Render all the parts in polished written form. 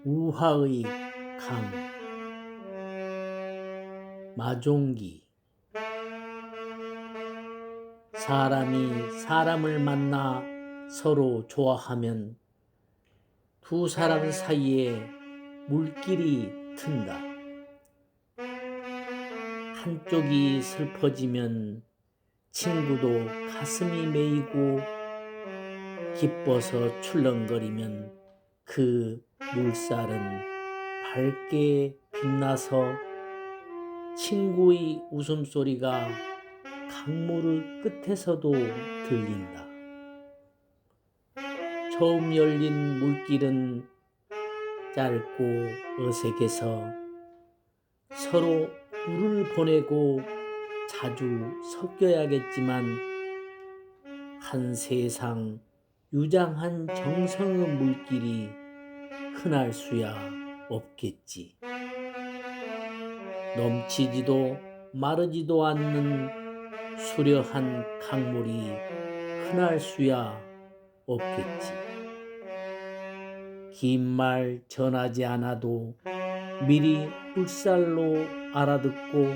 우화의 강 마종기. 사람이 사람을 만나 서로 좋아하면 두 사람 사이에 물길이 튼다. 한쪽이 슬퍼지면 친구도 가슴이 메이고, 기뻐서 출렁거리면 그 물살은 밝게 빛나서 친구의 웃음소리가 강물 끝에서도 들린다. 처음 열린 물길은 짧고 어색해서 서로 물을 보내고 자주 섞여야겠지만, 한 세상 유장한 정성의 물길이 흔할 수야 없겠지. 넘치지도 마르지도 않는 수려한 강물이 흔할 수야 없겠지. 긴 말 전하지 않아도 미리 물살로 알아듣고,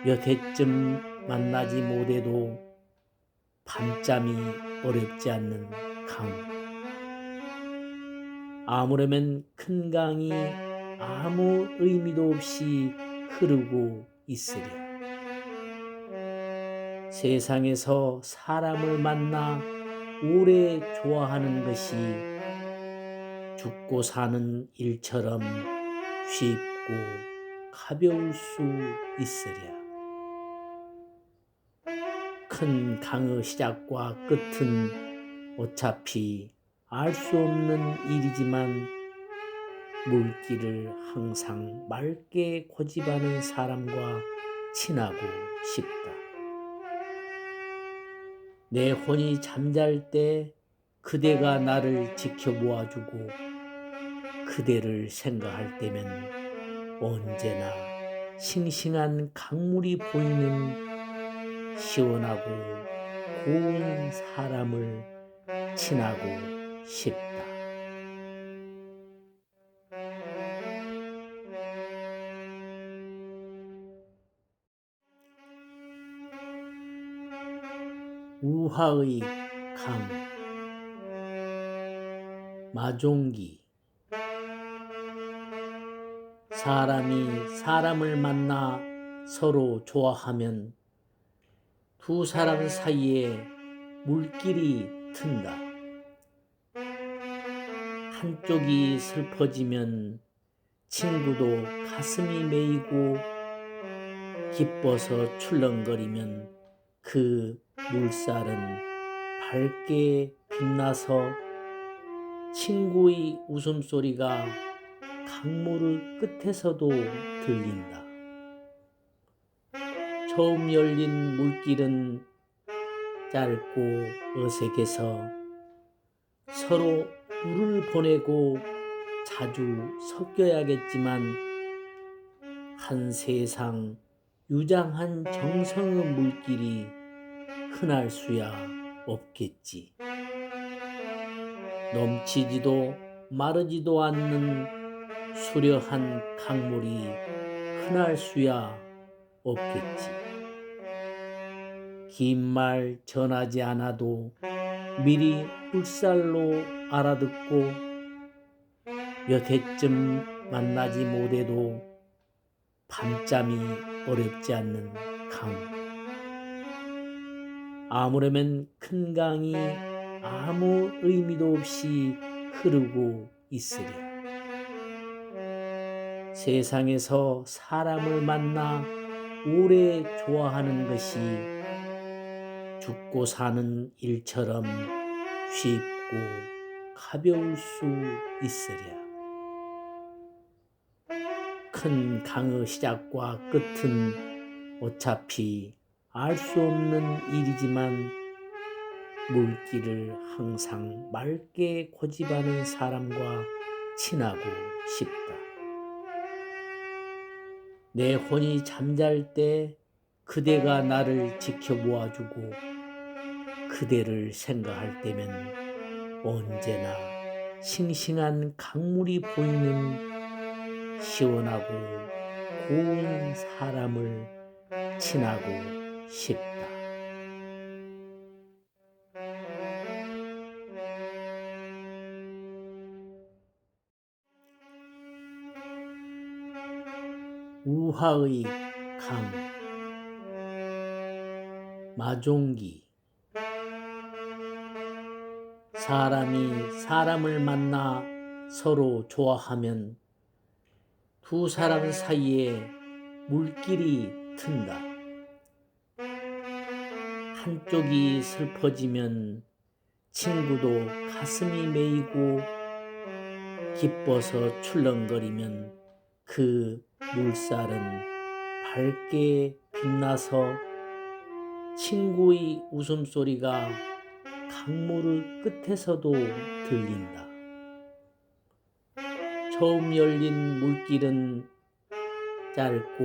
몇 해쯤 만나지 못해도 밤잠이 어렵지 않는 강. 아무려면 큰 강이 아무 의미도 없이 흐르고 있으랴. 세상에서 사람을 만나 오래 좋아하는 것이 죽고 사는 일처럼 쉽고 가벼울 수 있으랴. 큰 강의 시작과 끝은 어차피 알 수 없는 일이지만, 물길을 항상 맑게 고집하는 사람과 친하고 싶다. 내 혼이 잠잘 때 그대가 나를 지켜보아주고, 그대를 생각할 때면 언제나 싱싱한 강물이 보이는 시원하고 고운 사람을 친하고 싶다. 우화의 강 마종기. 사람이 사람을 만나 서로 좋아하면 두 사람 사이에 물길이 튼다. 한쪽이 슬퍼지면 친구도 가슴이 메이고, 기뻐서 출렁거리면 그 물살은 밝게 빛나서 친구의 웃음소리가 강물 끝에서도 들린다. 처음 열린 물길은 짧고 어색해서 서로 물을 보내고 자주 섞여야겠지만, 한 세상 유장한 정성의 물길이 흔할 수야 없겠지. 넘치지도 마르지도 않는 수려한 강물이 흔할 수야 없겠지. 긴 말 전하지 않아도 미리 물살로 알아듣고, 몇 해쯤 만나지 못해도 밤잠이 어렵지 않는 강. 아무려면 큰 강이 아무 의미도 없이 흐르고 있으랴. 세상에서 사람을 만나 오래 좋아하는 것이 죽고 사는 일처럼 쉽고 가벼울 수 있으랴. 큰 강의 시작과 끝은 어차피 알 수 없는 일이지만, 물길을 항상 맑게 고집하는 사람과 친하고 싶다. 내 혼이 잠잘 때 그대가 나를 지켜보아주고, 그대를 생각할 때면 언제나 싱싱한 강물이 보이는 시원하고 고운 사람을 친하고 싶다. 우화의 강 마종기. 사람이 사람을 만나 서로 좋아하면 두 사람 사이에 물길이 튼다. 한쪽이 슬퍼지면 친구도 가슴이 메이고 기뻐서 출렁거리면 그 물살은 밝게 빛나서 친구의 웃음소리가 강물의 끝에서도 들린다. 처음 열린 물길은 짧고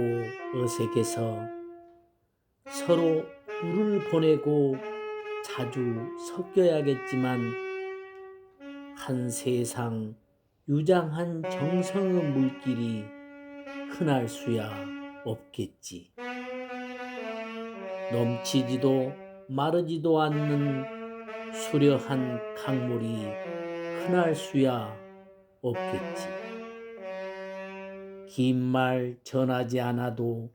어색해서 서로 물을 보내고 자주 섞여야겠지만 한 세상 유장한 정성의 물길이 흔할 수야 없겠지. 넘치지도 마르지도 않는 수려한 강물이 흔할 수야 없겠지. 긴 말 전하지 않아도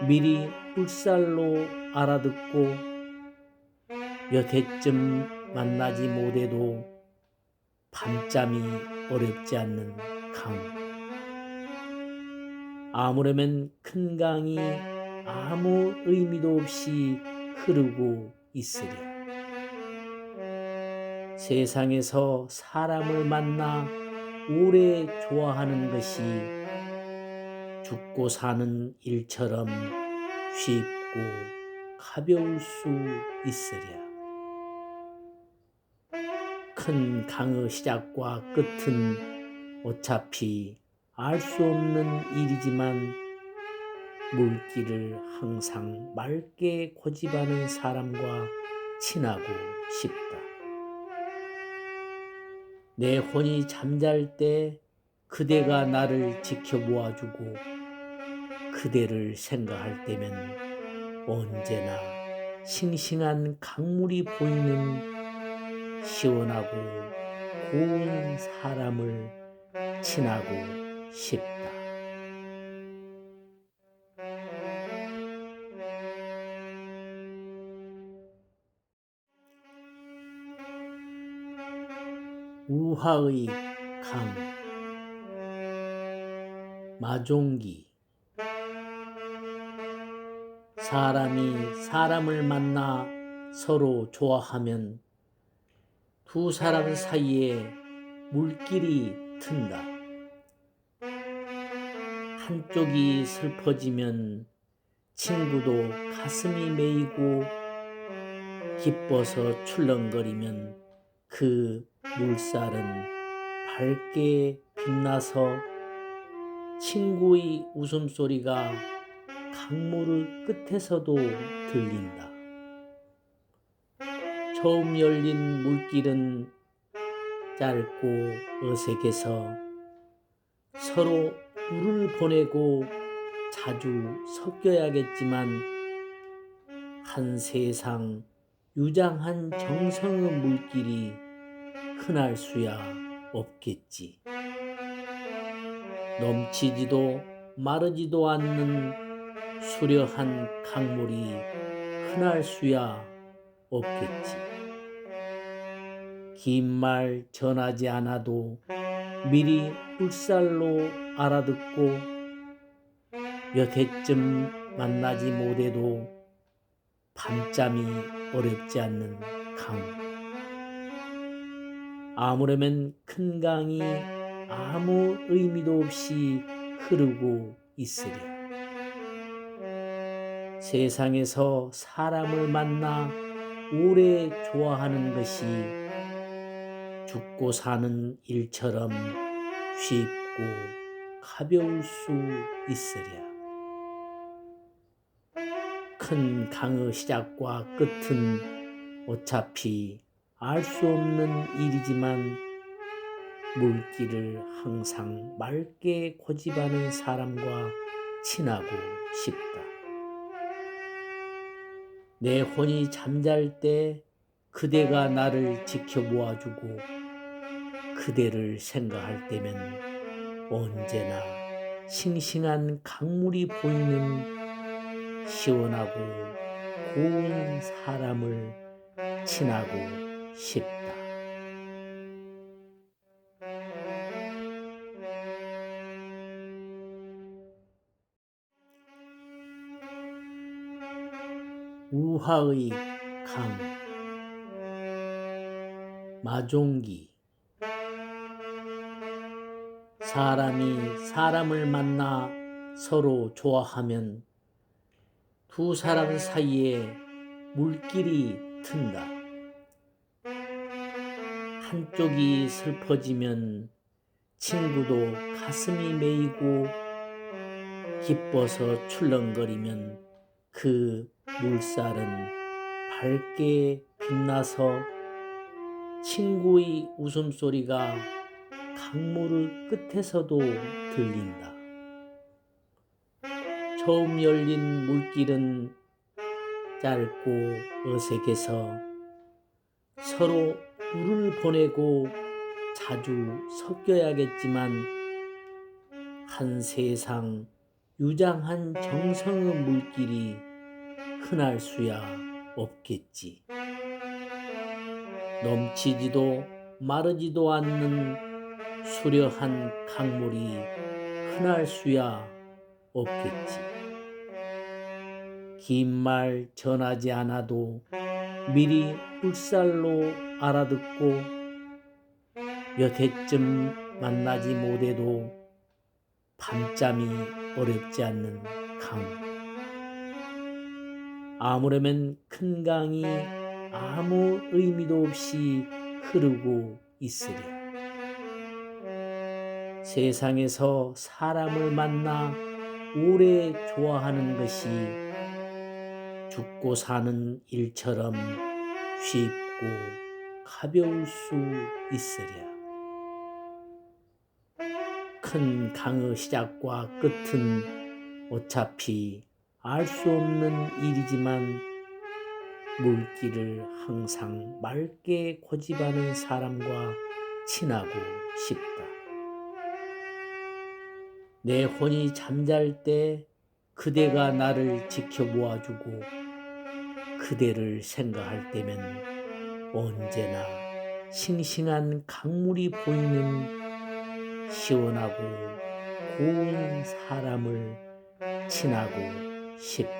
미리 물살로 알아듣고 몇 해쯤 만나지 못해도 밤잠이 어렵지 않는 강. 아무려면 큰 강이 아무 의미도 없이 흐르고 있으랴. 세상에서 사람을 만나 오래 좋아하는 것이 죽고 사는 일처럼 쉽고 가벼울 수 있으랴. 큰 강의 시작과 끝은 어차피 알 수 없는 일이지만 물길을 항상 맑게 고집하는 사람과 친하고 싶다. 내 혼이 잠잘 때 그대가 나를 지켜보아주고 그대를 생각할 때면 언제나 싱싱한 강물이 보이는 시원하고 고운 사람을 친하고 싶다. 우화의 강 마종기. 사람이 사람을 만나 서로 좋아하면 두 사람 사이에 물길이 튼다. 한쪽이 슬퍼지면 친구도 가슴이 메이고 기뻐서 출렁거리면 그 물살은 밝게 빛나서 친구의 웃음소리가 강물의 끝에서도 들린다. 처음 열린 물길은 짧고 어색해서 서로 물을 보내고 자주 섞여야겠지만 한 세상 유장한 정성의 물길이 흔할 수야 없겠지. 넘치지도 마르지도 않는 수려한 강물이 흔할 수야 없겠지. 긴 말 전하지 않아도 미리 물살로 알아듣고 몇 해쯤 만나지 못해도 밤잠이 어렵지 않는 강. 아무려면 큰 강이 아무 의미도 없이 흐르고 있으랴. 세상에서 사람을 만나 오래 좋아하는 것이 죽고 사는 일처럼 쉽고 가벼울 수 있으랴. 큰 강의 시작과 끝은 어차피 알 수 없는 일이지만 물기를 항상 맑게 고집하는 사람과 친하고 싶다. 내 혼이 잠잘 때 그대가 나를 지켜보아주고 그대를 생각할 때면 언제나 싱싱한 강물이 보이는 시원하고 고운 사람을 친하고 싶다. 우화의 강 마종기. 사람이 사람을 만나 서로 좋아하면 두 사람 사이에 물길이 튼다. 한쪽이 슬퍼지면 친구도 가슴이 메이고 기뻐서 출렁거리면 그 물살은 밝게 빛나서 친구의 웃음소리가 강물의 끝에서도 들린다. 처음 열린 물길은 짧고 어색해서 서로 물을 보내고 자주 섞여야겠지만 한 세상 유장한 정성의 물길이 흔할 수야 없겠지. 넘치지도 마르지도 않는 수려한 강물이 흔할 수야 없겠지. 긴 말 전하지 않아도 미리 물살로 알아듣고 몇 해쯤 만나지 못해도 밤잠이 어렵지 않는 강. 아무려면 큰 강이 아무 의미도 없이 흐르고 있으랴. 세상에서 사람을 만나 오래 좋아하는 것이 죽고 사는 일처럼 쉽고 가벼울 수 있으랴. 큰 강의 시작과 끝은 어차피 알 수 없는 일이지만 물길을 항상 맑게 고집하는 사람과 친하고 싶다. 내 혼이 잠잘 때 그대가 나를 지켜보아주고 그대를 생각할 때면 언제나 싱싱한 강물이 보이는 시원하고 고운 사람을 친하고 싶다.